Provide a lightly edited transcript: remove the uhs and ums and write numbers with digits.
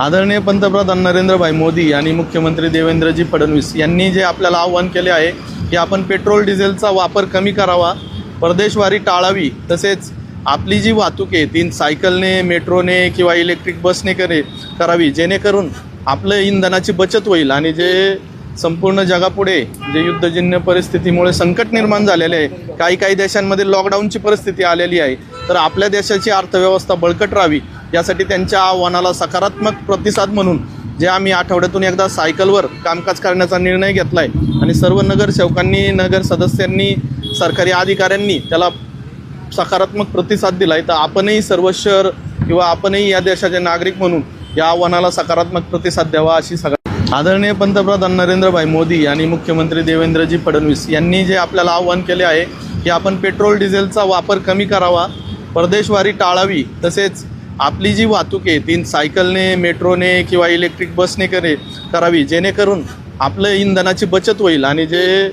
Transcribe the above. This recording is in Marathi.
आदरणीय पंतप्रधान नरेंद्रभाई मोदी आणि मुख्यमंत्री देवेंद्रजी फडणवीस यांनी जे आपल्याला आव्हान केले आहे की आपण पेट्रोल डिझेलचा वापर कमी करावा, परदेशवारी टाळावी, तसेच आपली जी वाहतूक आहे ती सायकलने, मेट्रोने किंवा इलेक्ट्रिक बसने करावी, जेणेकरून आपलं इंधनाची बचत होईल आणि जे संपूर्ण जगापुढे जे युद्धजन्य परिस्थितीमुळे संकट निर्माण झालेले आहे, काही देशांमध्ये लॉकडाऊनची परिस्थिती आलेली आहे, तर आपल्या देशाची अर्थव्यवस्था बळकट राहावी यासाठी त्यांच्या आव्हानाला सकारात्मक प्रतिसाद म्हणून जे आम्ही आठवड्यातून एकदा सायकलवर कामकाज करण्याचा निर्णय घेतला आहे आणि सर्व नगरसेवकांनी, नगर सदस्यांनी, सरकारी अधिकाऱ्यांनी त्याला सकारात्मक प्रतिसाद दिला आहे। तर आपणही सर्व शहर किंवा आपणही या देशाचे नागरिक म्हणून या आव्हानाला सकारात्मक प्रतिसाद द्यावा अशी आदरणीय पंतप्रधान नरेंद्रभाई मोदी आणि मुख्यमंत्री देवेंद्रजी फडणवीस यांनी जे आपल्याला आव्हान केले आहे की आपण पेट्रोल डिझेलचा वापर कमी करावा, परदेशवारी टाळावी, तसेच आपली जी वाहतूक आहे ती सायकलने, मेट्रोने किंवा इलेक्ट्रिक बसने करावी, जेणेकरून आपलं इंधनाची बचत होईल आणि जे